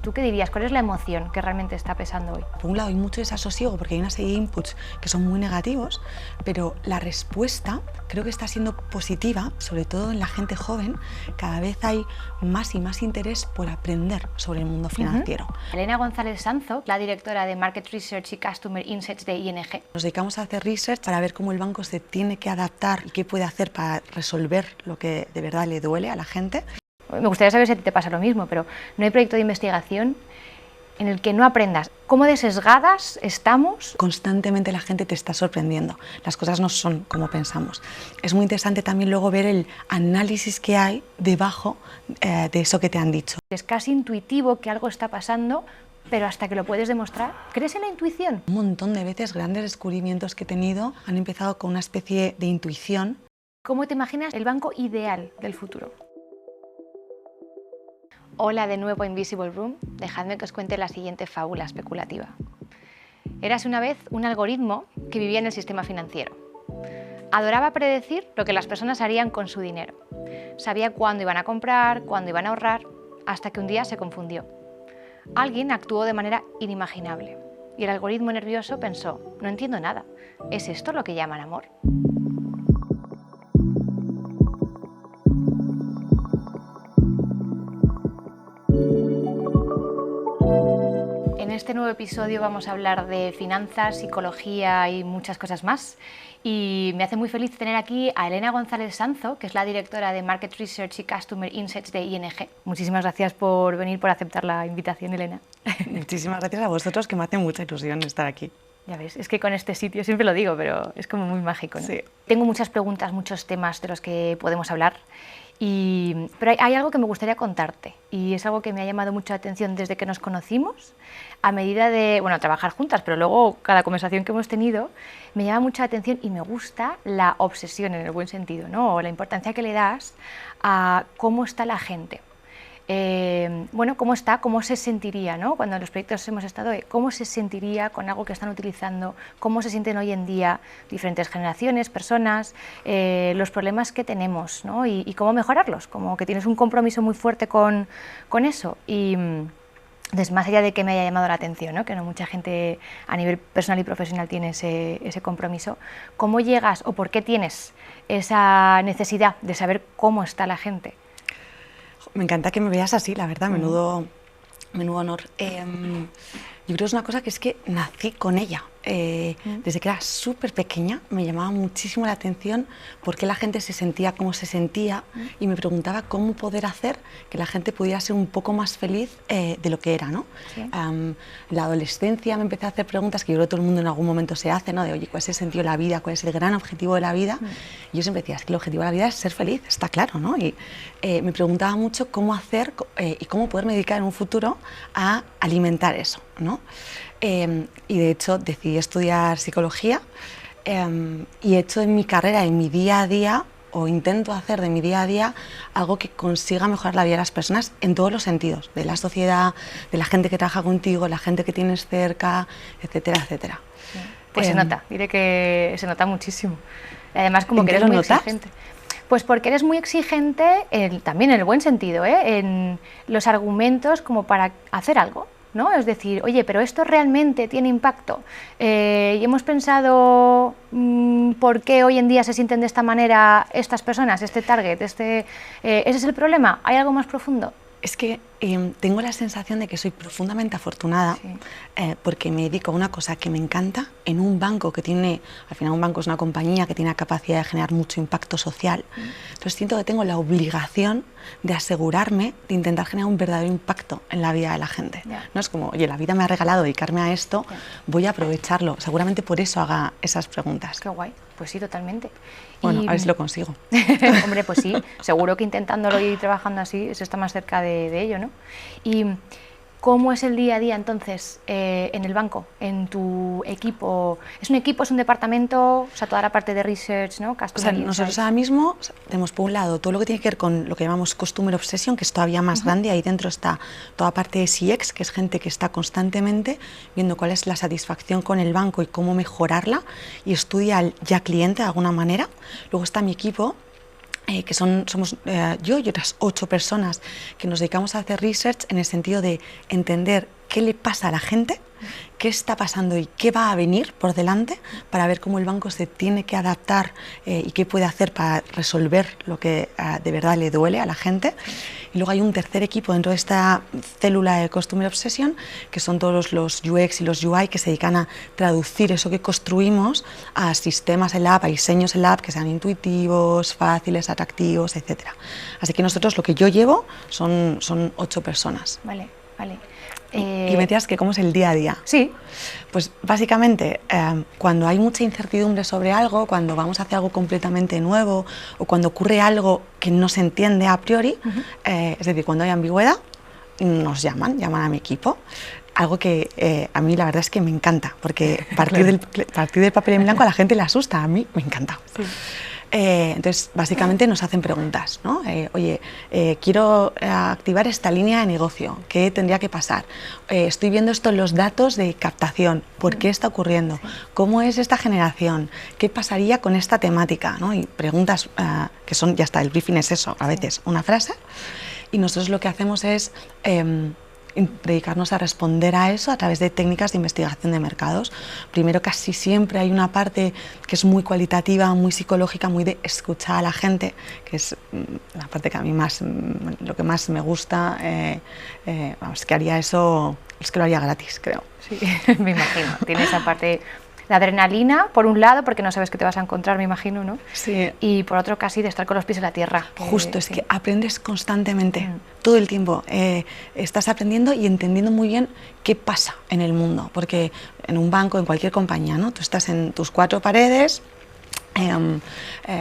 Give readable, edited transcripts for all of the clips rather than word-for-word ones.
¿Tú qué dirías? ¿Cuál es la emoción que realmente está pesando hoy? Por un lado hay mucho desasosiego porque hay una serie de inputs que son muy negativos, pero la respuesta creo que está siendo positiva, sobre todo en la gente joven. Cada vez hay más y más interés por aprender sobre el mundo financiero. Elena González Sanzo, la directora de Market Research y Customer Insights de ING. Nos dedicamos a hacer research para ver cómo el banco se tiene que adaptar y qué puede hacer para resolver lo que de verdad le duele a la gente. Me gustaría saber si a ti te pasa lo mismo, pero no hay proyecto de investigación en el que no aprendas cómo de sesgadas estamos. Constantemente la gente te está sorprendiendo, las cosas no son como pensamos. Es muy interesante también luego ver el análisis que hay debajo de eso que te han dicho. Es casi intuitivo que algo está pasando, pero hasta que lo puedes demostrar, ¿crees en la intuición? Un montón de veces grandes descubrimientos que he tenido han empezado con una especie de intuición. ¿Cómo te imaginas el banco ideal del futuro? Hola de nuevo Invisible Room, dejadme que os cuente la siguiente fábula especulativa. Érase una vez un algoritmo que vivía en el sistema financiero. Adoraba predecir lo que las personas harían con su dinero. Sabía cuándo iban a comprar, cuándo iban a ahorrar, hasta que un día se confundió. Alguien actuó de manera inimaginable y el algoritmo nervioso pensó: no entiendo nada, ¿es esto lo que llaman amor? En este nuevo episodio vamos a hablar de finanzas, psicología y muchas cosas más. Y me hace muy feliz tener aquí a Elena González Sanzo, que es la directora de Market Research y Customer Insights de ING. Muchísimas gracias por venir, por aceptar la invitación, Elena. Muchísimas gracias a vosotros, que me hace mucha ilusión estar aquí. Ya ves, es que con este sitio siempre lo digo, pero es como muy mágico, ¿no? Sí. Tengo muchas preguntas, muchos temas de los que podemos hablar. Pero hay algo que me gustaría contarte y es algo que me ha llamado mucho la atención desde que nos conocimos, a medida de, bueno, trabajar juntas, pero luego cada conversación que hemos tenido me llama mucho la atención y me gusta la obsesión en el buen sentido, ¿no? O la importancia que le das a cómo está la gente. Bueno, cómo está, cómo se sentiría, ¿no? Cuando en los proyectos hemos estado, cómo se sentiría con algo que están utilizando, cómo se sienten hoy en día diferentes generaciones, personas, los problemas que tenemos, ¿no? Y cómo mejorarlos, como que tienes un compromiso muy fuerte con eso. Y entonces, más allá de que me haya llamado la atención, ¿no? Que no mucha gente a nivel personal y profesional tiene ese compromiso, ¿cómo llegas o por qué tienes esa necesidad de saber cómo está la gente? Me encanta que me veas así, la verdad, menudo honor. Yo creo que es una cosa que es que nací con ella. Desde que era súper pequeña me llamaba muchísimo la atención por qué la gente se sentía como se sentía y me preguntaba cómo poder hacer que la gente pudiera ser un poco más feliz de lo que era, ¿no? Sí. En la adolescencia me empecé a hacer preguntas que yo creo que todo el mundo en algún momento se hace, ¿no? De, oye, ¿cuál es el sentido de la vida? ¿Cuál es el gran objetivo de la vida? Y yo siempre decía, es que el objetivo de la vida es ser feliz, está claro, ¿no? Y me preguntaba mucho cómo hacer y cómo poderme dedicar en un futuro a alimentar eso, ¿no? Y de hecho decidí estudiar psicología y he hecho en mi carrera, en mi día a día, o intento hacer de mi día a día algo que consiga mejorar la vida de las personas en todos los sentidos, de la sociedad, de la gente que trabaja contigo, la gente que tienes cerca, etcétera, etcétera. Sí. Pues se nota, diré que se nota muchísimo. Y además como que eres muy exigente. Pues porque eres muy exigente, también en el buen sentido, en los argumentos como para hacer algo, ¿no? Es decir, oye, pero esto realmente tiene impacto. Y hemos pensado por qué hoy en día se sienten de esta manera estas personas, este target, ese es el problema. ¿Hay algo más profundo? Es que tengo la sensación de que soy profundamente afortunada, sí. Porque me dedico a una cosa que me encanta en un banco que tiene, al final un banco es una compañía que tiene la capacidad de generar mucho impacto social. Entonces siento que tengo la obligación de asegurarme de intentar generar un verdadero impacto en la vida de la gente. No es como, oye, la vida me ha regalado dedicarme a esto, voy a aprovecharlo. Seguramente por eso haga esas preguntas. Qué guay, pues sí, totalmente. Bueno, a ver si lo consigo. Hombre, pues sí, seguro que intentándolo y trabajando así se está más cerca de ello, ¿no? Y ¿cómo es el día a día entonces en el banco, en tu equipo? ¿Es un equipo, es un departamento? O sea, toda la parte de research, ¿no? Nosotros ahora mismo tenemos por un lado todo lo que tiene que ver con lo que llamamos Customer Obsession, que es todavía más grande. Ahí dentro está toda parte de CX, que es gente que está constantemente viendo cuál es la satisfacción con el banco y cómo mejorarla y estudia al ya cliente de alguna manera. Luego está mi equipo que somos yo y otras 8 personas que nos dedicamos a hacer research en el sentido de entender qué le pasa a la gente, qué está pasando y qué va a venir por delante para ver cómo el banco se tiene que adaptar y qué puede hacer para resolver lo que de verdad le duele a la gente. Y luego hay un tercer equipo dentro de esta célula de Customer Obsession, que son todos los UX y los UI que se dedican a traducir eso que construimos a sistemas en la app, a diseños en la app que sean intuitivos, fáciles, atractivos, etc. Así que nosotros lo que yo llevo son 8 personas. Vale, vale. Y me decías que cómo es el día a día. Sí. Pues básicamente cuando hay mucha incertidumbre sobre algo, cuando vamos a hacer algo completamente nuevo o cuando ocurre algo que no se entiende a priori, es decir, cuando hay ambigüedad, nos llaman a mi equipo. Algo que a mí la verdad es que me encanta, porque partir del papel en blanco a la gente le asusta, a mí me encanta. Sí. Entonces, básicamente nos hacen preguntas, ¿no? Oye, quiero activar esta línea de negocio, ¿qué tendría que pasar? Estoy viendo esto en los datos de captación, ¿por qué está ocurriendo? ¿Cómo es esta generación? ¿Qué pasaría con esta temática? ¿No? Y preguntas que son, ya está, el briefing es eso, a veces una frase, y nosotros lo que hacemos es dedicarnos a responder a eso a través de técnicas de investigación de mercados. Primero, casi siempre hay una parte que es muy cualitativa, muy psicológica, muy de escuchar a la gente, que es la parte que a mí lo que más me gusta. Vamos, que haría eso, es que lo haría gratis, creo. Sí, me imagino. Tiene esa parte, la adrenalina, por un lado, porque no sabes qué te vas a encontrar, me imagino, ¿no? Sí. Y por otro, casi de estar con los pies en la tierra. Justo, es que aprendes constantemente, todo el tiempo. Estás aprendiendo y entendiendo muy bien qué pasa en el mundo, porque en un banco, en cualquier compañía, ¿no? Tú estás en tus 4 paredes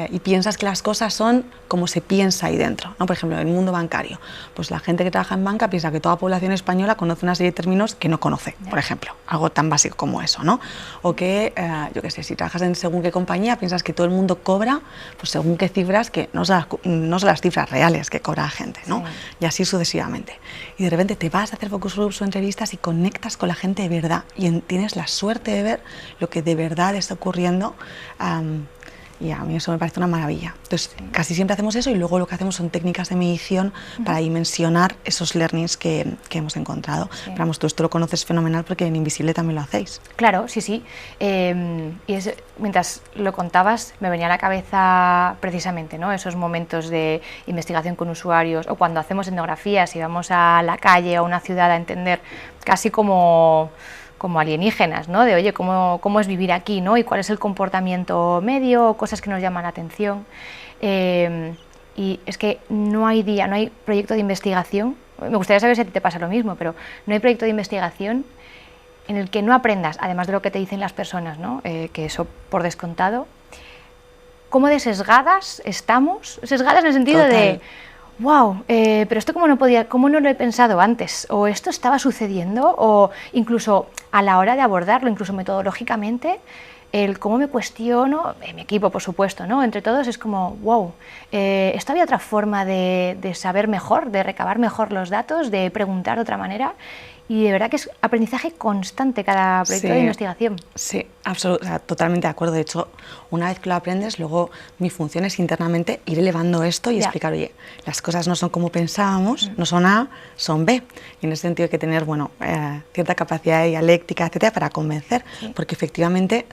y piensas que las cosas son como se piensa ahí dentro, ¿no? Por ejemplo, en el mundo bancario, pues la gente que trabaja en banca piensa que toda población española conoce una serie de términos que no conoce, por ejemplo, algo tan básico como eso, ¿no? O que, yo qué sé, si trabajas en según qué compañía, piensas que todo el mundo cobra, pues según qué cifras, que no son las cifras reales que cobra la gente, ¿no? Sí. Y así sucesivamente. Y de repente te vas a hacer focus groups o entrevistas y conectas con la gente de verdad y tienes la suerte de ver lo que de verdad está ocurriendo. Y a mí eso me parece una maravilla. Entonces, casi siempre hacemos eso y luego lo que hacemos son técnicas de medición para dimensionar esos learnings que hemos encontrado. Sí. Pero vamos, tú esto lo conoces fenomenal porque en Invisible también lo hacéis. Claro, sí, sí. Mientras lo contabas, me venía a la cabeza precisamente, ¿no? Esos momentos de investigación con usuarios o cuando hacemos etnografías y vamos a la calle o a una ciudad a entender casi como alienígenas, ¿no? De, oye, ¿cómo es vivir aquí, ¿no? Y cuál es el comportamiento medio, cosas que nos llaman la atención. Y es que no hay proyecto de investigación, me gustaría saber si a ti te pasa lo mismo, pero no hay proyecto de investigación en el que no aprendas, además de lo que te dicen las personas, ¿no? Que eso por descontado, cómo de sesgadas estamos, sesgadas en el sentido Total. De... wow, pero esto cómo no lo he pensado antes, o esto estaba sucediendo, o incluso a la hora de abordarlo, incluso metodológicamente, el cómo me cuestiono, mi equipo por supuesto, ¿no? Entre todos es como, wow, esto había otra forma de saber mejor, de recabar mejor los datos, de preguntar de otra manera. Y de verdad que es aprendizaje constante cada proyecto de investigación. Sí, totalmente de acuerdo. De hecho, una vez que lo aprendes, luego mi función es internamente ir elevando esto y explicar, oye, las cosas no son como pensábamos, no son A, son B. Y en ese sentido hay que tener, bueno, cierta capacidad de dialéctica, etcétera, para convencer, porque efectivamente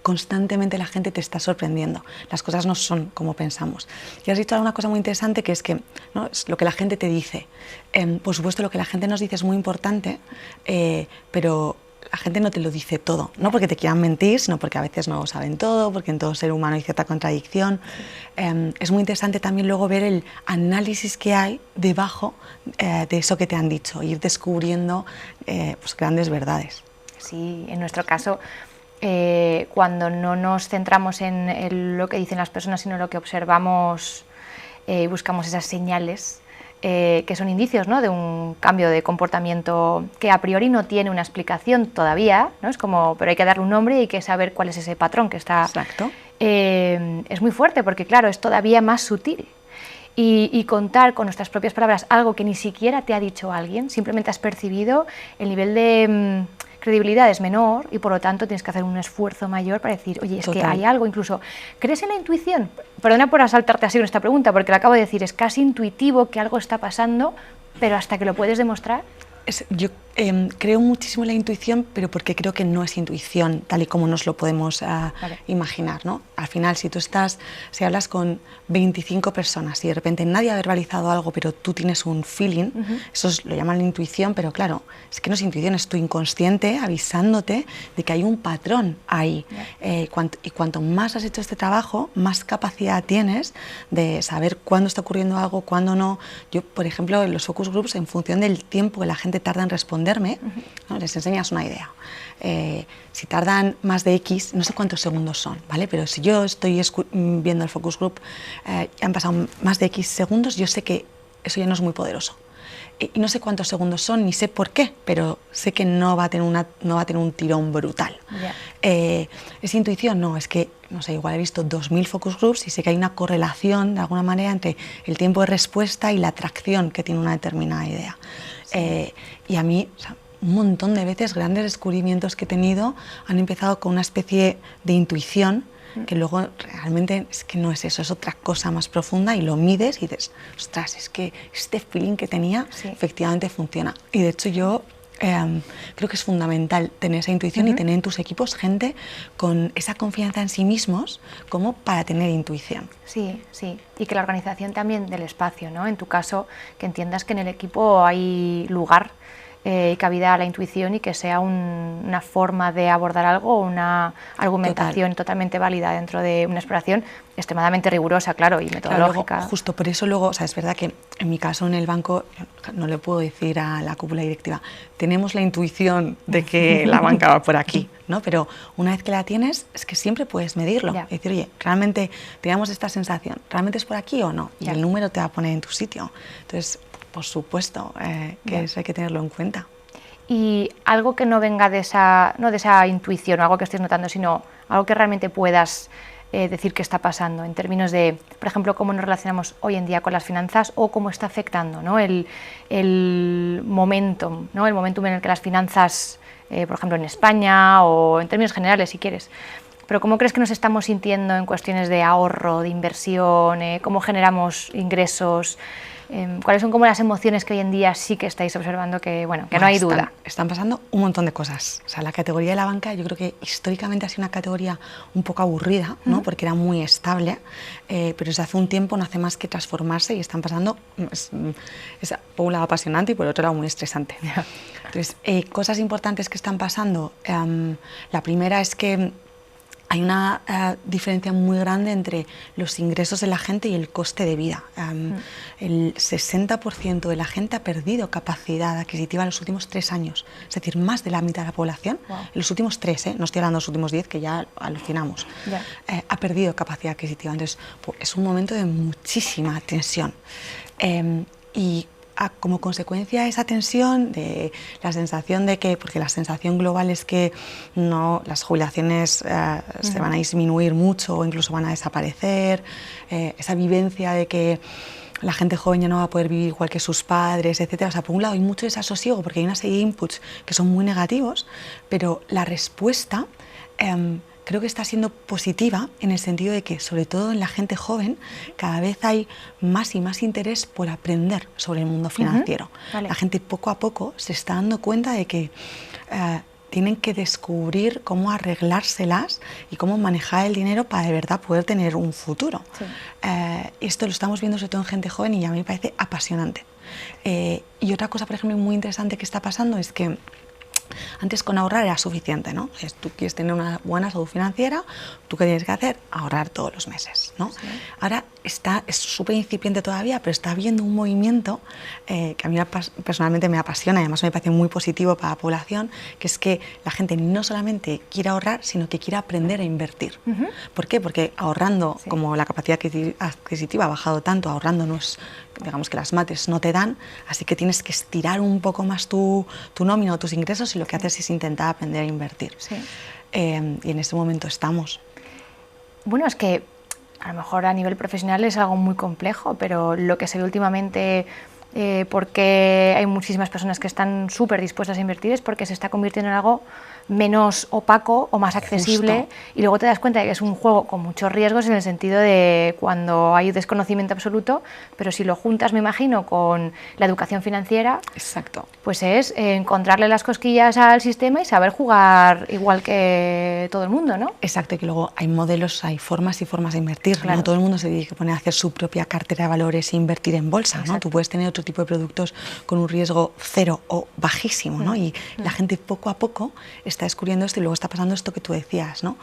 constantemente la gente te está sorprendiendo. Las cosas no son como pensamos. Y has dicho una cosa muy interesante, que es que, ¿no?, es lo que la gente te dice. Por supuesto, lo que la gente nos dice es muy importante, pero la gente no te lo dice todo, no porque te quieran mentir, sino porque a veces no saben todo, porque en todo ser humano hay cierta contradicción. Es muy interesante también luego ver el análisis que hay debajo de eso que te han dicho, ir descubriendo pues grandes verdades. Sí, en nuestro caso, cuando no nos centramos en lo que dicen las personas, sino en lo que observamos, buscamos esas señales, que son indicios, ¿no?, de un cambio de comportamiento que a priori no tiene una explicación todavía, ¿no? Es como, pero hay que darle un nombre y hay que saber cuál es ese patrón que está... Exacto. Es muy fuerte porque, claro, es todavía más sutil. Y contar con nuestras propias palabras algo que ni siquiera te ha dicho alguien, simplemente has percibido el nivel de credibilidad es menor y por lo tanto tienes que hacer un esfuerzo mayor para decir, oye, es que hay algo, incluso, ¿crees en la intuición? Perdona por asaltarte así con esta pregunta, porque lo acabo de decir, es casi intuitivo que algo está pasando, pero hasta que lo puedes demostrar. Yo creo muchísimo en la intuición, pero porque creo que no es intuición tal y como nos lo podemos imaginar, ¿no? Al final, si hablas con 25 personas y de repente nadie ha verbalizado algo, pero tú tienes un feeling, eso lo llaman la intuición, pero claro, es que no es intuición, es tu inconsciente avisándote de que hay un patrón ahí. Y cuanto más has hecho este trabajo, más capacidad tienes de saber cuándo está ocurriendo algo, cuándo no. Yo, por ejemplo, en los focus groups, en función del tiempo que la gente tarda en responderme, ¿no? Les enseñas una idea. Si tardan más de X, no sé cuántos segundos son, ¿vale? Pero si yo estoy viendo el focus group, han pasado más de X segundos, yo sé que eso ya no es muy poderoso. Y no sé cuántos segundos son, ni sé por qué, pero sé que no va a tener un tirón brutal. ¿Es intuición? No, es que, no sé, igual he visto 2000 focus groups y sé que hay una correlación, de alguna manera, entre el tiempo de respuesta y la atracción que tiene una determinada idea. Y a mí, o sea, un montón de veces, grandes descubrimientos que he tenido han empezado con una especie de intuición que luego realmente es que no es eso, es otra cosa más profunda y lo mides y dices, ostras, es que este feeling que tenía efectivamente funciona. Y de hecho yo creo que es fundamental tener esa intuición y tener en tus equipos gente con esa confianza en sí mismos como para tener intuición. Sí, sí, y que la organización también del espacio, ¿no? En tu caso, que entiendas que en el equipo hay lugar y cabida a la intuición y que sea una forma de abordar algo, una argumentación totalmente válida dentro de una exploración extremadamente rigurosa, claro, y metodológica. Claro, luego, justo por eso luego, o sea, es verdad que en mi caso en el banco no le puedo decir a la cúpula directiva, tenemos la intuición de que la banca va por aquí, ¿no? Pero una vez que la tienes, es que siempre puedes medirlo. Es decir, oye, realmente teníamos esta sensación, ¿realmente es por aquí o no? Y el número te va a poner en tu sitio. Entonces, por supuesto que eso hay que tenerlo en cuenta. Y algo que no venga de esa, no de esa intuición o algo que estés notando, sino algo que realmente puedas decir que está pasando en términos de, por ejemplo, cómo nos relacionamos hoy en día con las finanzas o cómo está afectando, ¿no? el momentum, ¿no? El momentum en el que las finanzas, por ejemplo, en España o en términos generales, si quieres. Pero ¿cómo crees que nos estamos sintiendo en cuestiones de ahorro, de inversión, cómo generamos ingresos? ¿Cuáles son como las emociones que hoy en día sí que estáis observando que, bueno, que no hay duda? Están pasando un montón de cosas. O sea, la categoría de la banca yo creo que históricamente ha sido una categoría un poco aburrida, ¿no? Porque era muy estable, pero desde hace un tiempo no hace más que transformarse y están pasando, es por un lado apasionante y por otro lado muy estresante. Entonces, cosas importantes que están pasando, la primera es que hay una diferencia muy grande entre los ingresos de la gente y el coste de vida. El 60% de la gente ha perdido capacidad adquisitiva en los últimos 3 años. Es decir, más de la mitad de la población, en los últimos 3, no estoy hablando de los últimos 10, que ya alucinamos, ha perdido capacidad adquisitiva. Entonces, es un momento de muchísima tensión. Y como consecuencia de esa tensión, de la sensación de que, porque la sensación global es que no, las jubilaciones se van a disminuir mucho o incluso van a desaparecer, esa vivencia de que la gente joven ya no va a poder vivir igual que sus padres, etcétera. O sea, por un lado hay mucho desasosiego porque hay una serie de inputs que son muy negativos, pero la respuesta creo que está siendo positiva en el sentido de que, sobre todo en la gente joven, cada vez hay más y más interés por aprender sobre el mundo financiero. La gente poco a poco se está dando cuenta de que tienen que descubrir cómo arreglárselas y cómo manejar el dinero para de verdad poder tener un futuro. Esto lo estamos viendo sobre todo en gente joven y a mí me parece apasionante. Y otra cosa, por ejemplo, muy interesante que está pasando es que antes con ahorrar era suficiente, ¿no? Tú quieres tener una buena salud financiera, ¿tú qué tienes que hacer? Ahorrar todos los meses, ¿no? Ahora es súper incipiente todavía, pero está habiendo un movimiento que a mí personalmente me apasiona y además me parece muy positivo para la población, que es que la gente no solamente quiere ahorrar, sino que quiere aprender a invertir. ¿Por qué? Porque ahorrando, como la capacidad adquisitiva ha bajado tanto, ahorrando no es, digamos que las mates no te dan, así que tienes que estirar un poco más tu nómina o tus ingresos y lo que haces es intentar aprender a invertir. Y en este momento estamos. Bueno, es que a lo mejor a nivel profesional es algo muy complejo, pero lo que se ve últimamente porque hay muchísimas personas que están súper dispuestas a invertir, es porque se está convirtiendo en algo menos opaco o más accesible. Justo. Y luego te das cuenta de que es un juego con muchos riesgos en el sentido de cuando hay desconocimiento absoluto, pero si lo juntas, me imagino, con la educación financiera, Exacto. pues es encontrarle las cosquillas al sistema y saber jugar igual que todo el mundo, ¿no? Exacto, y que luego hay modelos, hay formas y formas de invertir. Claro. No todo el mundo se tiene que poner a hacer su propia cartera de valores e invertir en bolsa, ¿no? Exacto. Tú puedes tener otro tipo de productos con un riesgo cero o bajísimo, ¿no? Y la gente poco a poco está descubriendo esto y luego está pasando esto que tú decías, ¿no?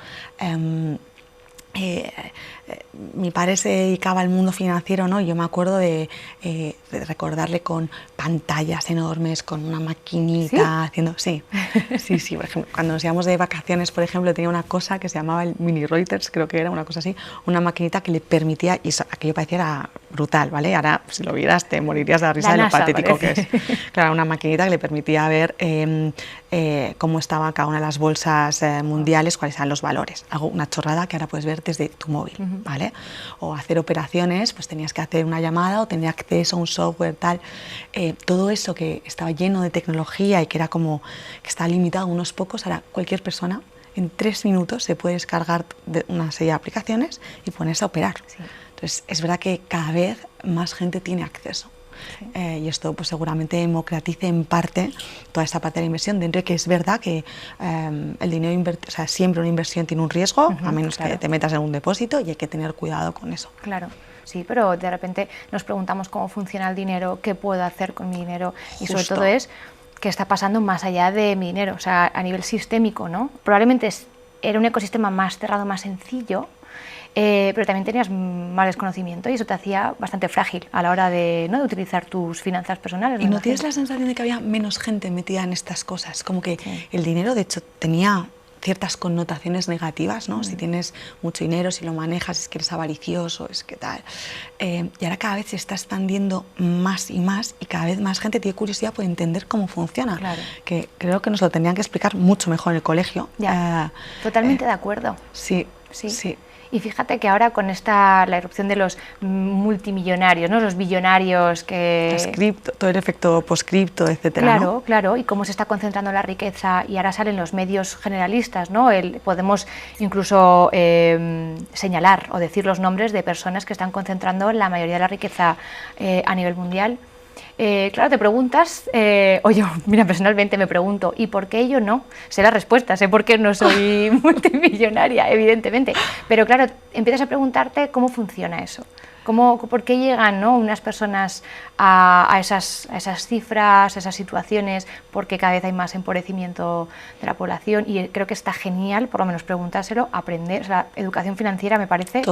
Mi padre se dedicaba al mundo financiero, ¿no? Yo me acuerdo de recordarle con pantallas enormes, con una maquinita, ¿Sí? haciendo... Sí, sí, por ejemplo, cuando nos íbamos de vacaciones, por ejemplo, tenía una cosa que se llamaba el mini Reuters, creo que era una cosa así, una maquinita que le permitía, y eso, aquello parecía era brutal, ¿vale? Ahora, si lo vieras, te morirías de la risa de lo patético que es. Claro, una maquinita que le permitía ver cómo estaba cada una de las bolsas mundiales, cuáles eran los valores. Algo, una chorrada que ahora puedes ver desde tu móvil, ¿vale? O hacer operaciones, pues tenías que hacer una llamada o tener acceso a un software, tal. Todo eso que estaba lleno de tecnología y que era como que estaba limitado a unos pocos, ahora cualquier persona en 3 minutos se puede descargar de una serie de aplicaciones y ponerse a operar. Sí. Entonces, es verdad que cada vez más gente tiene acceso. Sí. Y esto pues seguramente democratice en parte toda esta parte de la inversión, dentro de que es verdad que el dinero, o sea, siempre una inversión tiene un riesgo, a menos que te metas en un depósito, y hay que tener cuidado con eso. Claro. Sí, pero de repente nos preguntamos cómo funciona el dinero, qué puedo hacer con mi dinero, y sobre todo es qué está pasando más allá de mi dinero, o sea, a nivel sistémico, ¿no? Probablemente era un ecosistema más cerrado, más sencillo, pero también tenías más desconocimiento y eso te hacía bastante frágil a la hora de, ¿no?, de utilizar tus finanzas personales. ¿Y no tienes la sensación de que había menos gente metida en estas cosas? Como que el dinero, de hecho, tenía ciertas connotaciones negativas, ¿no? Si tienes mucho dinero, si lo manejas, es que eres avaricioso, es que tal. Y ahora cada vez se está expandiendo más y cada vez más gente tiene curiosidad por entender cómo funciona. Claro. Que creo que nos lo tendrían que explicar mucho mejor en el colegio. Ya, totalmente de acuerdo. Sí. Y fíjate que ahora con la irrupción de los multimillonarios, ¿no?, los billonarios que... Las cripto, todo el efecto post-cripto, etcétera, Claro, claro, y cómo se está concentrando la riqueza, y ahora salen los medios generalistas, ¿no? Podemos incluso señalar o decir los nombres de personas que están concentrando la mayoría de la riqueza a nivel mundial. Claro, te preguntas, o yo, mira, personalmente me pregunto, ¿y por qué yo no? Sé la respuesta, sé por qué no soy multimillonaria, evidentemente, pero claro, empiezas a preguntarte cómo funciona eso, por qué llegan, ¿no?, unas personas a esas cifras, a esas situaciones, porque cada vez hay más empobrecimiento de la población, y creo que está genial, por lo menos preguntárselo, aprender, o sea, la educación financiera me parece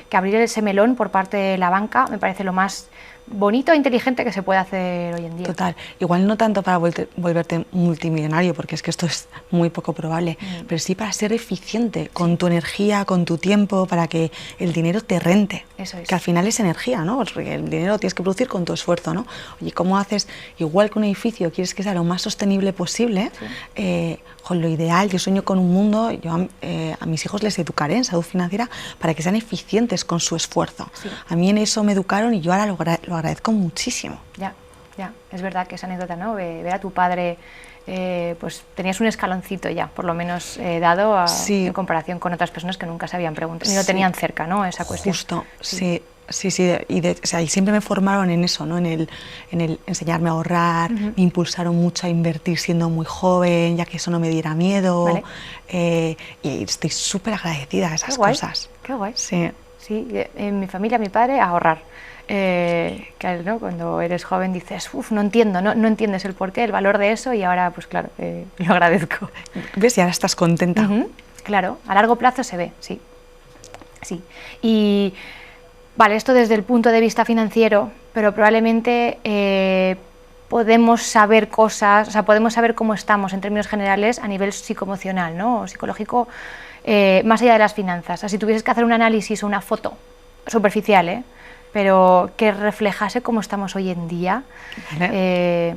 que abrir ese melón por parte de la banca me parece lo más bonito e inteligente que se puede hacer hoy en día. Total, igual no tanto para volverte multimillonario, porque es que esto es muy poco probable, pero sí para ser eficiente con tu energía, con tu tiempo, para que el dinero te rente. Eso es. Que al final es energía, ¿no? Porque el dinero lo tienes que producir con tu esfuerzo, ¿no? Oye, ¿cómo haces? Igual que un edificio quieres que sea lo más sostenible posible, lo ideal, yo sueño con un mundo, yo a mis hijos les educaré en salud financiera para que sean eficientes con su esfuerzo. Sí. A mí en eso me educaron y yo ahora lo agradezco muchísimo. Ya, es verdad que esa anécdota, ¿no? Ver a tu padre, pues tenías un escaloncito ya, por lo menos dado en comparación con otras personas que nunca se habían preguntado, ni lo tenían cerca, ¿no?, esa cuestión. Justo, sí, y siempre me formaron en eso, ¿no?, en el enseñarme a ahorrar, me impulsaron mucho a invertir siendo muy joven, ya que eso no me diera miedo, y estoy súper agradecida a esas cosas. Qué guay. Sí, en mi familia, mi padre, a ahorrar. Que, ¿no?, cuando eres joven dices, no entiendo, no entiendes el porqué, el valor de eso, y ahora, pues claro, lo agradezco. ¿Ves? Y ahora estás contenta. Claro, a largo plazo se ve, sí. Y vale, esto desde el punto de vista financiero, pero probablemente podemos saber cosas, o sea, podemos saber cómo estamos en términos generales a nivel psicoemocional, ¿no?, o psicológico, más allá de las finanzas. O sea, si tuvieses que hacer un análisis o una foto superficial, pero que reflejase cómo estamos hoy en día,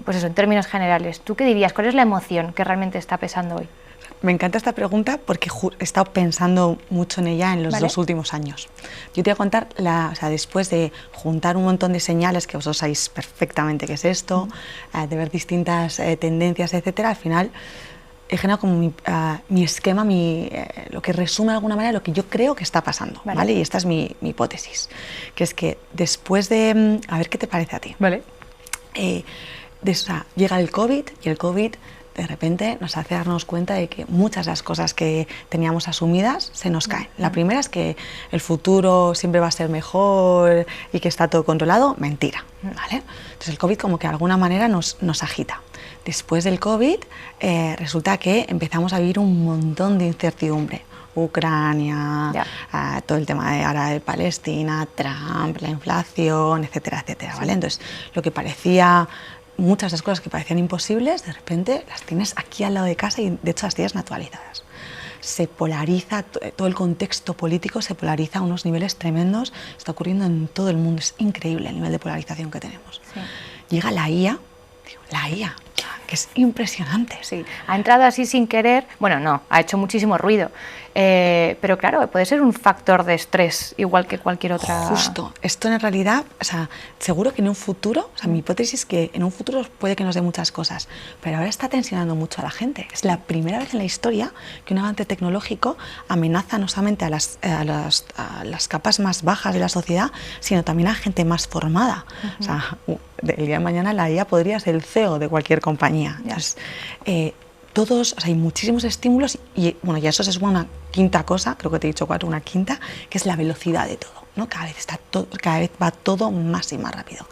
pues eso, en términos generales, ¿tú qué dirías? ¿Cuál es la emoción que realmente está pesando hoy? Me encanta esta pregunta porque he estado pensando mucho en ella en los dos últimos años. Yo te voy a contar, después de juntar un montón de señales, que vosotros sabéis perfectamente qué es esto, de ver distintas tendencias, etcétera, al final he generado como mi esquema, lo que resume de alguna manera lo que yo creo que está pasando, ¿vale? Y esta es mi hipótesis, que es que después de... a ver qué te parece a ti. Vale. Llega el COVID y el COVID de repente nos hace darnos cuenta de que muchas de las cosas que teníamos asumidas se nos caen. La primera es que el futuro siempre va a ser mejor y que está todo controlado. Mentira, ¿vale? Entonces el COVID como que de alguna manera nos agita. Después del COVID resulta que empezamos a vivir un montón de incertidumbre. Ucrania, todo el tema de ahora de Palestina, Trump, la inflación, etcétera, etcétera, ¿vale? Entonces lo que parecía... muchas de las cosas que parecían imposibles, de repente las tienes aquí al lado de casa y de hecho las tienes naturalizadas. Se polariza, todo el contexto político se polariza a unos niveles tremendos, está ocurriendo en todo el mundo, es increíble el nivel de polarización que tenemos. Sí. Llega la IA, que es impresionante. Sí, ha entrado así sin querer, bueno, no, ha hecho muchísimo ruido, pero claro, puede ser un factor de estrés igual que cualquier otra... Justo, esto en realidad, seguro que en un futuro, mi hipótesis es que en un futuro puede que nos dé muchas cosas, pero ahora está tensionando mucho a la gente. Es la primera vez en la historia que un avance tecnológico amenaza no solamente a las capas más bajas de la sociedad, sino también a gente más formada. El día de mañana la IA podría ser el CEO de cualquier compañía. Entonces, hay muchísimos estímulos y bueno, ya eso es una quinta cosa, creo que te he dicho cuatro, una quinta, que es la velocidad de todo, ¿no? Cada vez va todo más y más rápido.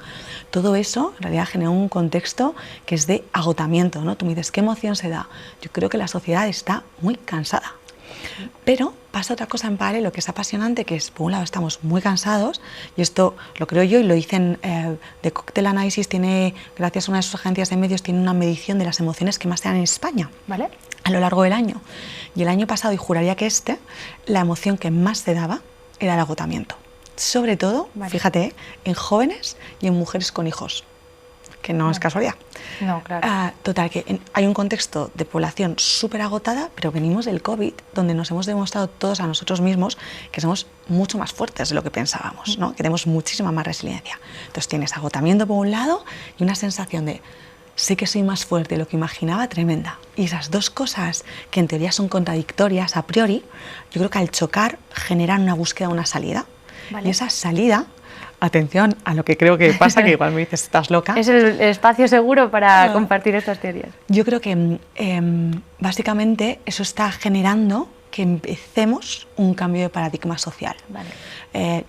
Todo eso en realidad genera un contexto que es de agotamiento, ¿no? Tú me dices, ¿qué emoción se da? Yo creo que la sociedad está muy cansada. Pero pasa otra cosa en paralelo que es apasionante, que es, por un lado, estamos muy cansados, y esto lo creo yo y lo dicen de Cocktail Analysis, gracias a una de sus agencias de medios, tiene una medición de las emociones que más se dan en España, ¿vale? A lo largo del año. Y el año pasado, y juraría que la emoción que más se daba era el agotamiento. Sobre todo, fíjate, en jóvenes y en mujeres con hijos, que no es casualidad. No, claro. Total, que hay un contexto de población súper agotada, pero venimos del COVID, donde nos hemos demostrado todos a nosotros mismos que somos mucho más fuertes de lo que pensábamos, ¿no? Que tenemos muchísima más resiliencia. Entonces tienes agotamiento por un lado y una sensación de sé que soy más fuerte de lo que imaginaba, tremenda. Y esas dos cosas, que en teoría son contradictorias a priori, yo creo que al chocar generan una búsqueda de una salida. Y esa salida... Atención a lo que creo que pasa, que igual me dices, estás loca. Es el espacio seguro para compartir estas teorías. Yo creo que básicamente eso está generando que empecemos un cambio de paradigma social. Vale.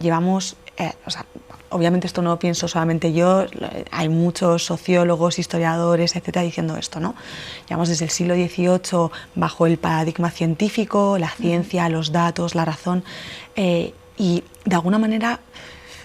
Obviamente esto no lo pienso solamente yo, hay muchos sociólogos, historiadores, etcétera, diciendo esto, ¿no? Llevamos desde el siglo XVIII bajo el paradigma científico, la ciencia, los datos, la razón, y de alguna manera...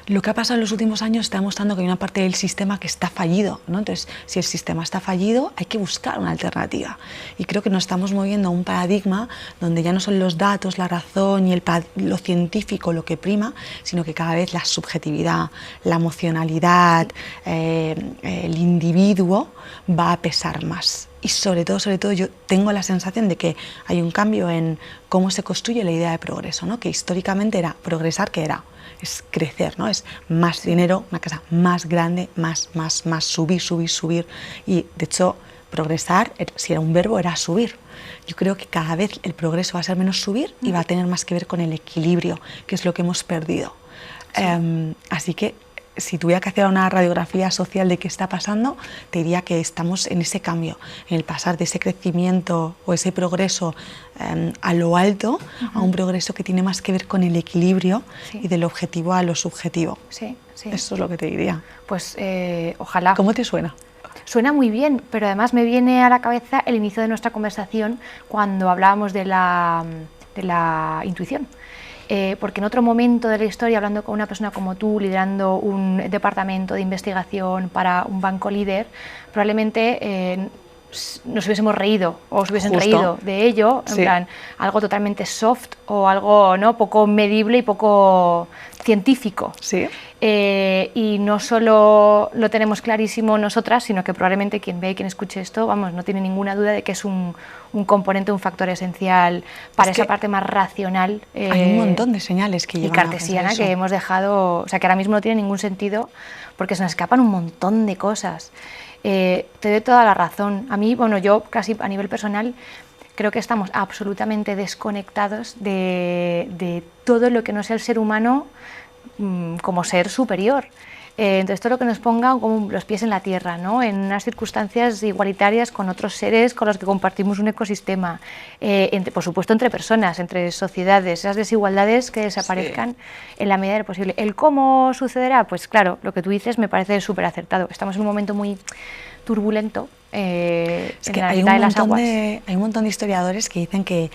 Lo que ha pasado en los últimos años está demostrando que hay una parte del sistema que está fallido, ¿no? Entonces, si el sistema está fallido, hay que buscar una alternativa. Y creo que nos estamos moviendo a un paradigma donde ya no son los datos, la razón y lo científico lo que prima, sino que cada vez la subjetividad, la emocionalidad, el individuo va a pesar más. Y sobre todo yo tengo la sensación de que hay un cambio en cómo se construye la idea de progreso, ¿no? Que históricamente era progresar, que era es crecer, ¿no? Es más dinero, una casa más grande, más, subir. Y de hecho, progresar, si era un verbo, era subir. Yo creo que cada vez el progreso va a ser menos subir y va a tener más que ver con el equilibrio, que es lo que hemos perdido. Sí. Así que si tuviera que hacer una radiografía social de qué está pasando, te diría que estamos en ese cambio, en el pasar de ese crecimiento o ese progreso a lo alto, a un progreso que tiene más que ver con el equilibrio y del objetivo a lo subjetivo. Sí. Eso es lo que te diría. Pues ojalá. ¿Cómo te suena? Suena muy bien, pero además me viene a la cabeza el inicio de nuestra conversación cuando hablábamos de la intuición. Porque en otro momento de la historia, hablando con una persona como tú, liderando un departamento de investigación para un banco líder, probablemente nos hubiésemos reído o os hubiesen reído de ello, en plan, algo totalmente soft o algo, ¿no?, poco medible y poco científico. Sí. Y no solo lo tenemos clarísimo nosotras, sino que probablemente quien vea y quien escuche esto, vamos, no tiene ninguna duda de que es un componente, un factor esencial para esa parte más racional. Hay un montón de señales que llevan y cartesiana que hemos dejado, o sea, que ahora mismo no tiene ningún sentido porque se nos escapan un montón de cosas. Te doy toda la razón. A mí, bueno, yo casi a nivel personal creo que estamos absolutamente desconectados de todo lo que no sea el ser humano como ser superior. Entonces, todo lo que nos ponga como los pies en la tierra, ¿no? En unas circunstancias igualitarias con otros seres con los que compartimos un ecosistema, por supuesto entre personas, entre sociedades, esas desigualdades que desaparezcan en la medida de lo posible. ¿El cómo sucederá? Pues claro, lo que tú dices me parece súper acertado. Estamos en un momento muy turbulento es que en la mitad de las aguas. Hay un montón de historiadores que dicen que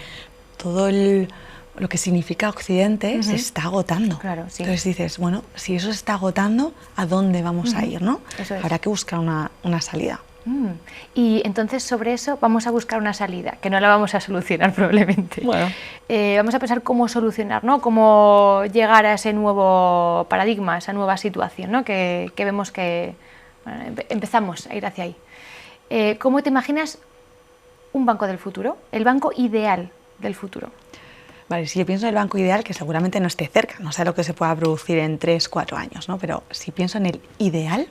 todo lo que significa Occidente se está agotando. Claro, sí. Entonces dices, bueno, si eso se está agotando, ¿a dónde vamos a ir, no? Eso es. Habrá que buscar una salida. Y entonces sobre eso vamos a buscar una salida, que no la vamos a solucionar probablemente. Bueno. Vamos a pensar cómo solucionar, ¿no? Cómo llegar a ese nuevo paradigma, a esa nueva situación, ¿no? Que vemos que empezamos a ir hacia ahí. ¿Cómo te imaginas un banco del futuro? El banco ideal del futuro. Vale, si yo pienso en el banco ideal, que seguramente no esté cerca, no sé lo que se pueda producir en 3, 4 años, ¿no? Pero si pienso en el ideal,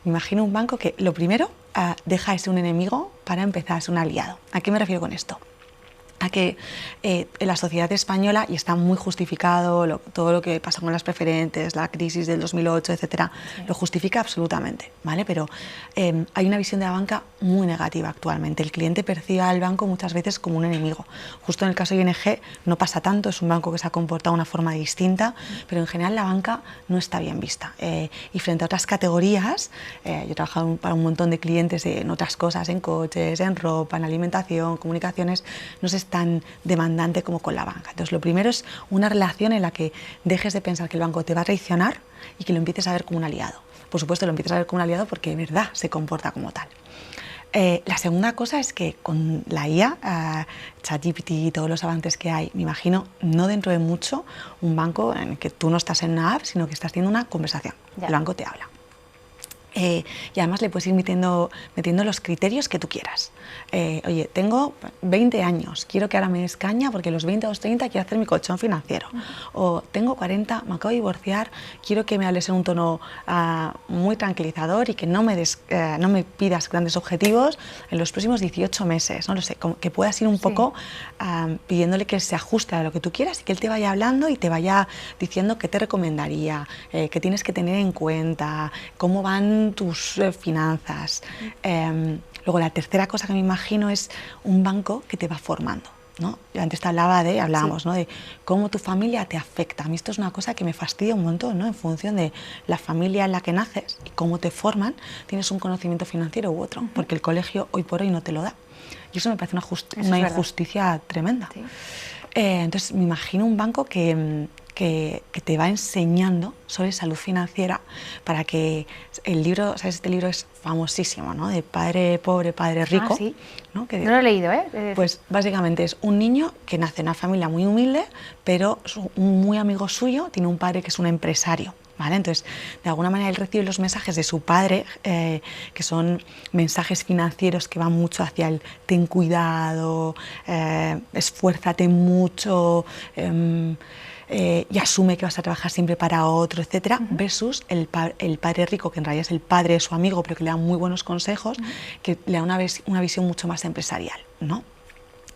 me imagino un banco que lo primero deja de ser un enemigo para empezar a ser un aliado. ¿A qué me refiero con esto? A que en la sociedad española, y está muy justificado todo lo que pasa con las preferentes, la crisis del 2008, etcétera, lo justifica absolutamente, ¿vale? Pero hay una visión de la banca muy negativa actualmente. El cliente percibe al banco muchas veces como un enemigo. Justo en el caso de ING no pasa tanto, es un banco que se ha comportado de una forma distinta, pero en general la banca no está bien vista. Y frente a otras categorías, yo he trabajado para un montón de clientes en otras cosas, en coches, en ropa, en alimentación, comunicaciones, no se está tan demandante como con la banca. Entonces, lo primero es una relación en la que dejes de pensar que el banco te va a traicionar y que lo empieces a ver como un aliado. Por supuesto, lo empiezas a ver como un aliado porque de verdad se comporta como tal. La segunda cosa es que con la IA, ChatGPT y todos los avances que hay, me imagino, no dentro de mucho, un banco en el que tú no estás en una app, sino que estás teniendo una conversación. Ya. El banco te habla. Y además le puedes ir metiendo los criterios que tú quieras. Oye, tengo 20 años, quiero que ahora me des caña porque a los 20 o los 30 quiero hacer mi colchón financiero. O tengo 40, me acabo de divorciar, quiero que me hables en un tono muy tranquilizador y que no me pidas grandes objetivos en los próximos 18 meses. No lo sé, que puedas ir un poco pidiéndole que se ajuste a lo que tú quieras y que él te vaya hablando y te vaya diciendo qué te recomendaría, qué tienes que tener en cuenta, cómo van tus finanzas. Luego la tercera cosa que me imagino es un banco que te va formando, ¿no? Yo antes hablábamos, ¿no? De cómo tu familia te afecta. A mí esto es una cosa que me fastidia un montón, ¿no? En función de la familia en la que naces y cómo te forman, tienes un conocimiento financiero u otro, porque el colegio hoy por hoy no te lo da. Y eso me parece una injusticia tremenda. Sí. Entonces me imagino un banco que te va enseñando sobre salud financiera para que el libro, ¿sabes? Este libro es famosísimo, ¿no? De Padre Pobre, Padre Rico. Sí. ¿No? No lo he leído, ¿eh? Pues básicamente es un niño que nace en una familia muy humilde, pero un muy amigo suyo tiene un padre que es un empresario. ¿Vale? Entonces, de alguna manera él recibe los mensajes de su padre, que son mensajes financieros que van mucho hacia el ten cuidado, esfuérzate mucho, y asume que vas a trabajar siempre para otro, etcétera, versus el padre rico, que en realidad es el padre de su amigo, pero que le da muy buenos consejos, que le da una visión mucho más empresarial, ¿no?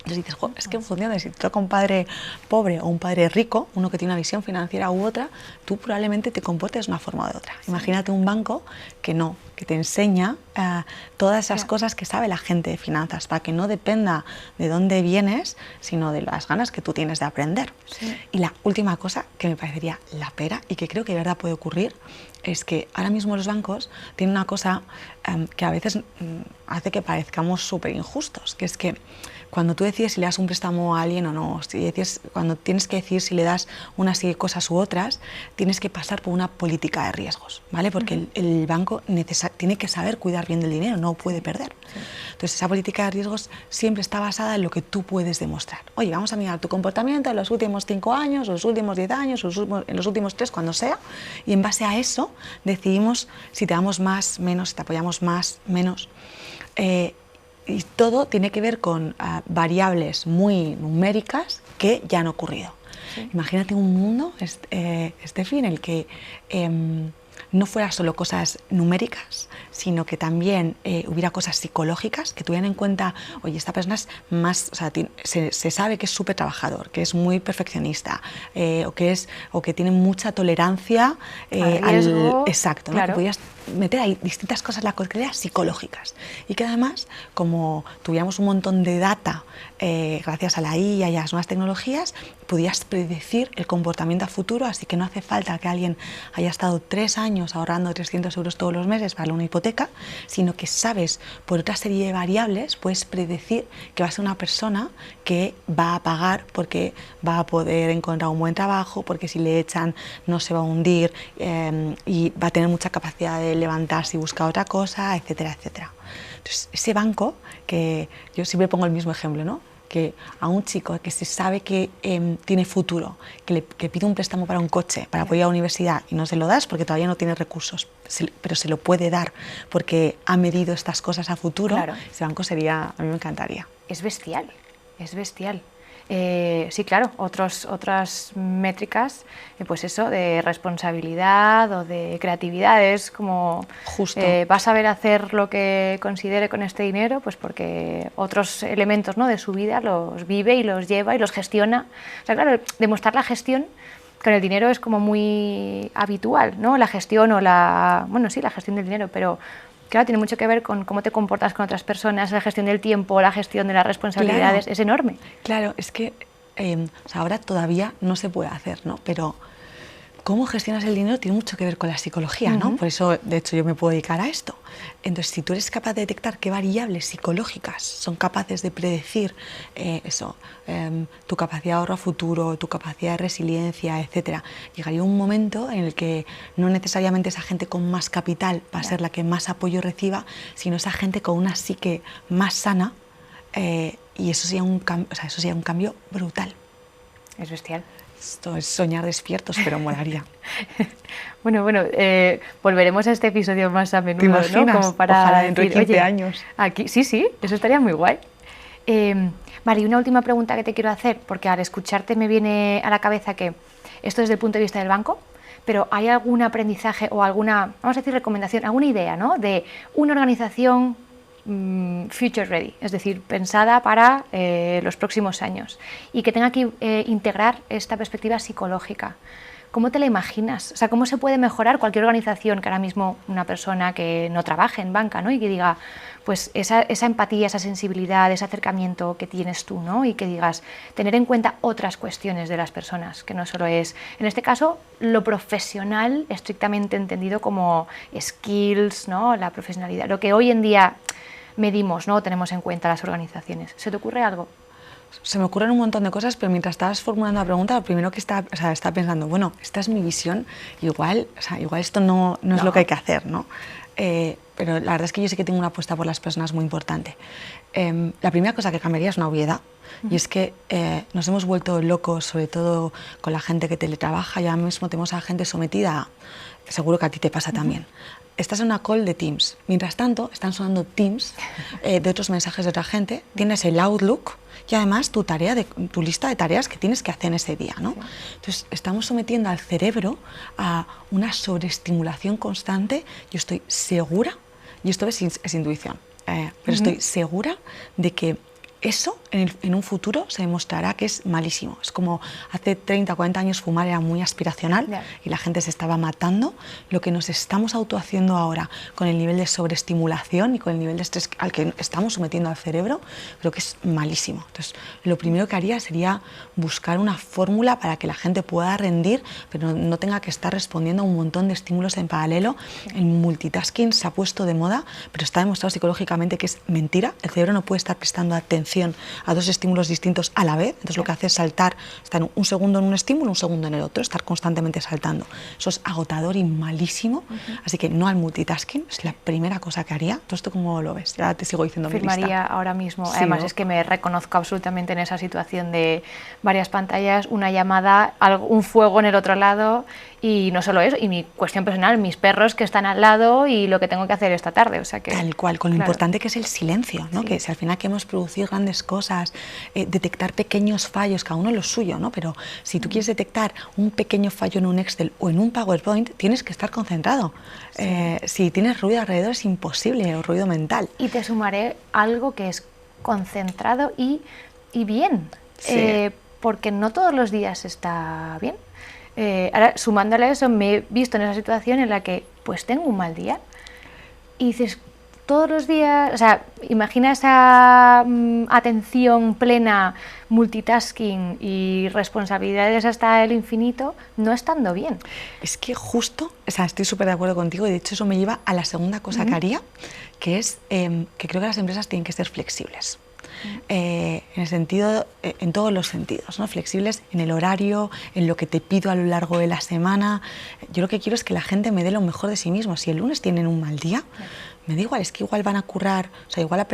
Entonces dices, es que en función de si te toca un padre pobre o un padre rico, uno que tiene una visión financiera u otra, tú probablemente te comportes de una forma o de otra. Sí. Imagínate un banco que te enseña todas esas cosas que sabe la gente de finanzas, para que no dependa de dónde vienes, sino de las ganas que tú tienes de aprender. Sí. Y la última cosa que me parecería la pera y que creo que de verdad puede ocurrir, es que ahora mismo los bancos tienen una cosa que a veces hace que parezcamos súper injustos, que es que cuando tú decides si le das un préstamo a alguien o no, cuando tienes que decidir si le das unas cosas u otras, tienes que pasar por una política de riesgos, ¿vale? Porque el banco tiene que saber cuidar bien del dinero, no puede perder. Sí. Entonces, esa política de riesgos siempre está basada en lo que tú puedes demostrar. Oye, vamos a mirar tu comportamiento en los últimos 5 años, los últimos 10 años, en los últimos 3, cuando sea, y en base a eso decidimos si te damos más, menos, si te apoyamos más, menos. Y todo tiene que ver con variables muy numéricas que ya han ocurrido. Sí. Imagínate un mundo, Estefi, en el que no fuera solo cosas numéricas, sino que también hubiera cosas psicológicas que tuvieran en cuenta, oye, esta persona es más, o sea, se sabe que es súper trabajador, que es muy perfeccionista, o que tiene mucha tolerancia al... Exacto, ¿no? Claro. Que podías meter ahí distintas cosas, las cosas psicológicas, y que además, como tuviéramos un montón de data gracias a la IA y a las nuevas tecnologías, podías predecir el comportamiento a futuro, así que no hace falta que alguien haya estado 3 años ahorrando 300 euros todos los meses para una hipoteca, sino que sabes, por otra serie de variables, puedes predecir que va a ser una persona que va a pagar porque va a poder encontrar un buen trabajo, porque si le echan no se va a hundir y va a tener mucha capacidad de levantarse y buscar otra cosa, etcétera, etcétera. Entonces, ese banco, que yo siempre pongo el mismo ejemplo, ¿no? Que a un chico que se sabe que tiene futuro, que pide un préstamo para un coche, para poder ir a la universidad y no se lo das porque todavía no tiene recursos, pero se lo puede dar porque ha medido estas cosas a futuro, claro. Ese banco sería, a mí me encantaría. Es bestial, es bestial. Sí, claro, otras métricas, pues eso, de responsabilidad o de creatividad, es como justo. Va a saber hacer lo que considere con este dinero, pues porque otros elementos, ¿no?, de su vida los vive y los lleva y los gestiona. O sea, claro, demostrar la gestión con el dinero es como muy habitual, ¿no? La gestión o la gestión del dinero, pero claro, tiene mucho que ver con cómo te comportas con otras personas, la gestión del tiempo, la gestión de las responsabilidades, claro. Es enorme. Claro, es que ahora todavía no se puede hacer, ¿no? Pero cómo gestionas el dinero tiene mucho que ver con la psicología, ¿no? Por eso, de hecho, yo me puedo dedicar a esto. Entonces, si tú eres capaz de detectar qué variables psicológicas son capaces de predecir tu capacidad de ahorro a futuro, tu capacidad de resiliencia, etcétera, llegaría un momento en el que no necesariamente esa gente con más capital va a ser la que más apoyo reciba, sino esa gente con una psique más sana, y eso sería un cambio brutal. Es bestial. Esto es soñar despiertos, pero molaría. Bueno, volveremos a este episodio más a menudo, ¿te imaginas? ¿No? Como para ojalá dentro de 15 oye, años. Aquí, sí, eso estaría muy guay. Vale, y una última pregunta que te quiero hacer, porque al escucharte me viene a la cabeza que esto desde el punto de vista del banco, pero ¿hay algún aprendizaje o alguna, vamos a decir, recomendación, alguna idea, ¿no?, de una organización future ready, es decir, pensada para los próximos años y que tenga que integrar esta perspectiva psicológica? ¿Cómo te la imaginas? O sea, ¿cómo se puede mejorar cualquier organización que ahora mismo una persona que no trabaje en banca, ¿no?, y que diga, pues esa empatía, esa sensibilidad, ese acercamiento que tienes tú, ¿no?, y que digas, tener en cuenta otras cuestiones de las personas, que no solo es, en este caso, lo profesional estrictamente entendido como skills, ¿no?, la profesionalidad, lo que hoy en día medimos, ¿no?, tenemos en cuenta las organizaciones. ¿Se te ocurre algo? Se me ocurren un montón de cosas, pero mientras estabas formulando la pregunta, lo primero que estaba pensando, bueno, esta es mi visión, igual esto no es lo que hay que hacer, ¿no? Pero la verdad es que yo sí que tengo una apuesta por las personas muy importante. La primera cosa que cambiaría es una obviedad, y es que nos hemos vuelto locos, sobre todo con la gente que teletrabaja, ya mismo tenemos a gente sometida, seguro que a ti te pasa también. Estás en una call de Teams, mientras tanto están sonando Teams de otros mensajes de otra gente, tienes el Outlook y además tu lista de tareas que tienes que hacer en ese día, ¿no? Sí. Entonces estamos sometiendo al cerebro a una sobreestimulación constante. Yo estoy segura, y esto es intuición, pero estoy segura de que eso en un futuro se demostrará que es malísimo. Es como hace 30 o 40 años fumar era muy aspiracional y la gente se estaba matando. Lo que nos estamos autohaciendo ahora con el nivel de sobreestimulación y con el nivel de estrés al que estamos sometiendo al cerebro, creo que es malísimo. Entonces, lo primero que haría sería buscar una fórmula para que la gente pueda rendir, pero no tenga que estar respondiendo a un montón de estímulos en paralelo. El multitasking se ha puesto de moda, pero está demostrado psicológicamente que es mentira. El cerebro no puede estar prestando atención a dos estímulos distintos a la vez, entonces lo que hace es saltar, estar un segundo en un estímulo, un segundo en el otro, estar constantemente saltando. Eso es agotador y malísimo, así que no al multitasking, es la primera cosa que haría. ¿Tú esto cómo lo ves? Ya te sigo diciendo mi lista. Firmaría ahora mismo, Sí, además ¿no? es que me reconozco absolutamente en esa situación de varias pantallas, una llamada, un fuego en el otro lado, y no solo eso, y mi cuestión personal, mis perros que están al lado y lo que tengo que hacer esta tarde, o sea que... Tal cual, con lo importante que es el silencio, ¿no? Que si al final queremos producir grandes cosas, detectar pequeños fallos, cada uno lo suyo, ¿no? Pero si tú quieres detectar un pequeño fallo en un Excel o en un PowerPoint, tienes que estar concentrado. Si tienes ruido alrededor es imposible, o ruido mental. Y te sumaré algo que es concentrado y bien, porque no todos los días está bien. Ahora, sumándole a eso, me he visto en esa situación en la que pues tengo un mal día y dices, todos los días, o sea, imagina esa atención plena, multitasking y responsabilidades hasta el infinito, no estando bien. Es que justo, o sea, estoy súper de acuerdo contigo y de hecho eso me lleva a la segunda cosa que haría, que es que creo que las empresas tienen que ser flexibles. En el sentido, en todos los sentidos, ¿no? Flexibles en el horario, en lo que te pido a lo largo de la semana. Yo lo que quiero es que la gente me dé lo mejor de sí mismo. Si el lunes tienen un mal día, me da igual, es que igual van a currar, o sea, igual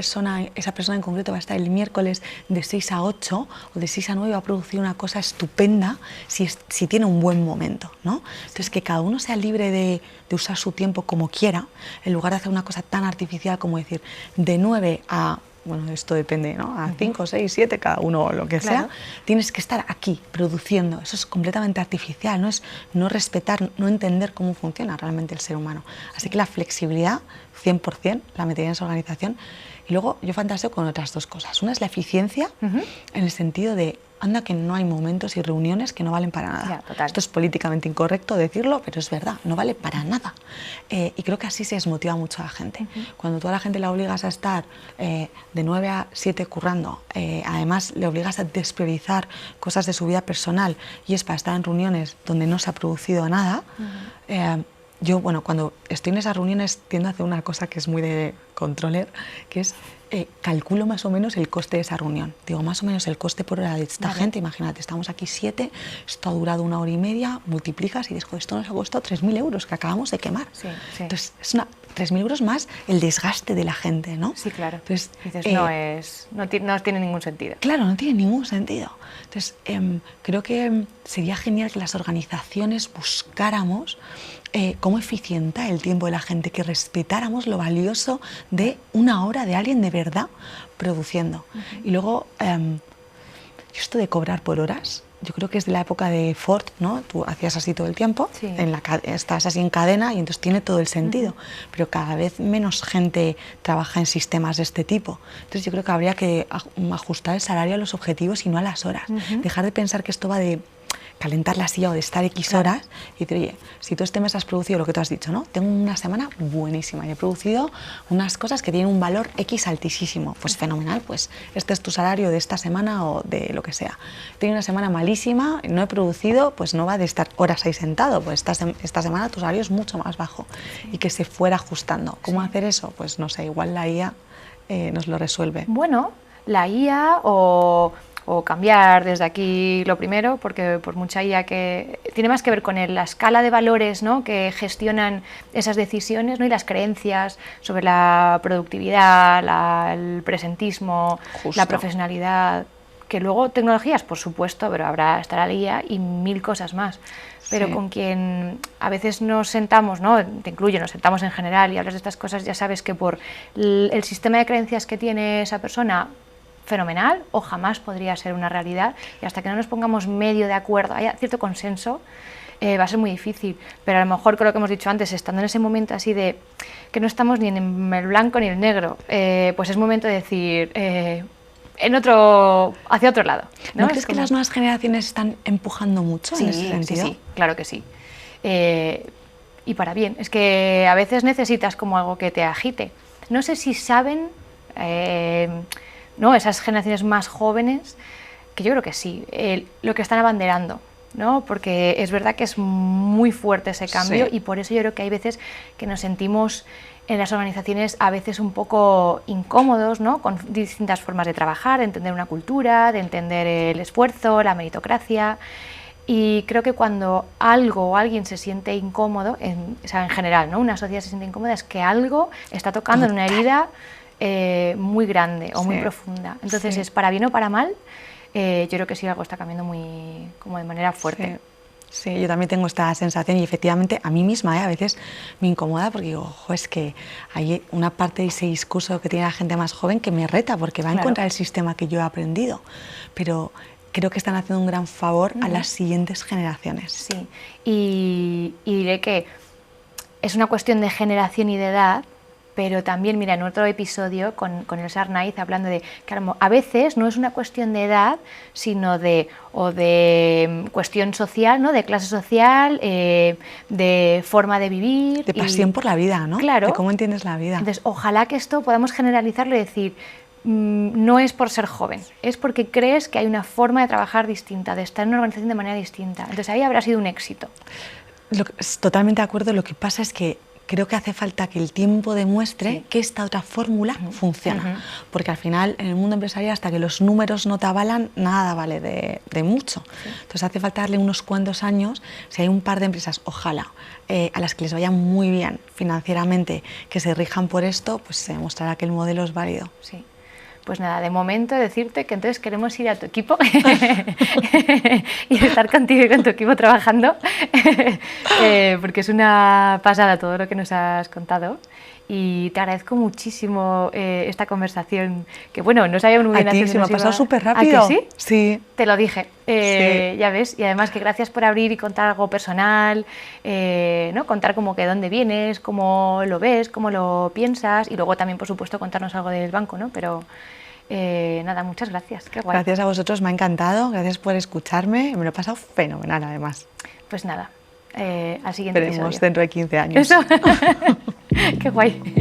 esa persona en concreto va a estar el miércoles de 6 a 8 o de 6 a 9, va a producir una cosa estupenda si tiene un buen momento, ¿no? Entonces, que cada uno sea libre de usar su tiempo como quiera, en lugar de hacer una cosa tan artificial como decir, de 9 a... Bueno, esto depende, ¿no? A 5, 6, 7, cada uno lo que sea, tienes que estar aquí, produciendo. Eso es completamente artificial, ¿no? Es no respetar, no entender cómo funciona realmente el ser humano. Así que la flexibilidad, 100%, la metería en esa organización. Y luego yo fantaseo con otras dos cosas. Una es la eficiencia, en el sentido de, anda que no hay momentos y reuniones que no valen para nada. Esto es políticamente incorrecto decirlo, pero es verdad, no vale para nada. Y creo que así se desmotiva mucho a la gente. Cuando tú a la gente la obligas a estar de 9 a 7 currando, además le obligas a despriorizar cosas de su vida personal y es para estar en reuniones donde no se ha producido nada, yo, bueno, cuando estoy en esas reuniones tiendo a hacer una cosa que es muy de controller, que es calculo más o menos el coste de esa reunión. Digo, más o menos el coste por hora de esta gente, imagínate, estamos aquí 7, esto ha durado 1 hora y media, multiplicas y dices, esto nos ha costado 3.000 euros que acabamos de quemar. Entonces, es 3.000 euros más el desgaste de la gente, ¿no? Sí, claro. Entonces, dices, no tiene ningún sentido. Claro, no tiene ningún sentido. Entonces, creo que sería genial que las organizaciones buscáramos cómo eficientar el tiempo de la gente, que respetáramos lo valioso de 1 hora de alguien de verdad produciendo. Y luego, esto de cobrar por horas, yo creo que es de la época de Ford, ¿no? Tú hacías así todo el tiempo, estás así en cadena y entonces tiene todo el sentido, pero cada vez menos gente trabaja en sistemas de este tipo. Entonces yo creo que habría que ajustar el salario a los objetivos y no a las horas. Dejar de pensar que esto va de calentar la silla o de estar X horas y decir, oye, si tú este mes has producido lo que tú has dicho, ¿no? Tengo una semana buenísima y he producido unas cosas que tienen un valor X altísimo, pues fenomenal, pues este es tu salario de esta semana o de lo que sea. Tengo una semana malísima, no he producido, pues no va de estar horas ahí sentado, pues esta semana tu salario es mucho más bajo y que se fuera ajustando. ¿Cómo hacer eso? Pues no sé, igual la IA nos lo resuelve. Bueno, la IA o cambiar desde aquí lo primero, porque por mucha IA que tiene más que ver con la escala de valores, ¿no?, que gestionan esas decisiones, ¿no?, y las creencias sobre la productividad, el presentismo, la profesionalidad, que luego tecnologías, por supuesto, pero estará la IA y 1000 cosas más. Pero con quien a veces nos sentamos, ¿no?, te incluyo, nos sentamos en general y hablas de estas cosas, ya sabes que por el sistema de creencias que tiene esa persona, fenomenal, o jamás podría ser una realidad, y hasta que no nos pongamos medio de acuerdo, haya cierto consenso, va a ser muy difícil. Pero a lo mejor, con lo que hemos dicho antes, estando en ese momento así de que no estamos ni en el blanco ni en el negro, pues es momento de decir, hacia otro lado. ¿No crees que las nuevas generaciones están empujando mucho en ese sentido? Sí, claro que sí. Y para bien, es que a veces necesitas como algo que te agite. No sé si saben, ¿no? Esas generaciones más jóvenes, que yo creo que sí, lo que están abanderando, ¿no? Porque es verdad que es muy fuerte ese cambio, y por eso yo creo que hay veces que nos sentimos en las organizaciones a veces un poco incómodos, ¿no? Con distintas formas de trabajar, de entender una cultura, de entender el esfuerzo, la meritocracia. Y creo que cuando algo o alguien se siente incómodo, o sea, en general, ¿no? Una sociedad se siente incómoda, es que algo está tocando en una herida muy grande o muy profunda. Entonces, es para bien o para mal, yo creo que sí, algo está cambiando como de manera fuerte. Sí, yo también tengo esta sensación, y efectivamente a mí misma a veces me incomoda, porque digo, ojo, es que hay una parte de ese discurso que tiene la gente más joven que me reta, porque va en contra del sistema que yo he aprendido, pero creo que están haciendo un gran favor a las siguientes generaciones. Sí, y diré que es una cuestión de generación y de edad, pero también, mira, en otro episodio con Elsa Arnaiz, hablando de que a veces no es una cuestión de edad, sino de cuestión social, ¿no? De clase social, de forma de vivir. De pasión por la vida, ¿no? Claro. De cómo entiendes la vida. Entonces, ojalá que esto podamos generalizarlo y decir, no es por ser joven, es porque crees que hay una forma de trabajar distinta, de estar en una organización de manera distinta. Entonces, ahí habrá sido un éxito. Totalmente de acuerdo. Lo que pasa es que creo que hace falta que el tiempo demuestre que esta otra fórmula funciona, porque al final en el mundo empresarial, hasta que los números no te avalan, nada vale de mucho. Entonces hace falta darle unos cuantos años. Si hay un par de empresas, ojalá, a las que les vaya muy bien financieramente, que se rijan por esto, pues se demostrará que el modelo es válido. Sí. Pues nada, de momento decirte que entonces queremos ir a tu equipo y estar contigo y con tu equipo trabajando, porque es una pasada todo lo que nos has contado, y te agradezco muchísimo esta conversación, que bueno, no sabía muy bien a ti, se me ha pasado súper rápido. ¿A que sí? Sí. Te lo dije, ya ves, y además que gracias por abrir y contar algo personal, ¿no? Contar como que dónde vienes, cómo lo ves, cómo lo piensas, y luego también, por supuesto, contarnos algo del banco, ¿no? Pero nada, muchas gracias, qué guay. Gracias a vosotros, me ha encantado, gracias por escucharme, me lo he pasado fenomenal además. Pues nada, al siguiente Veremos episodio. dentro de 15 años. Eso, qué guay.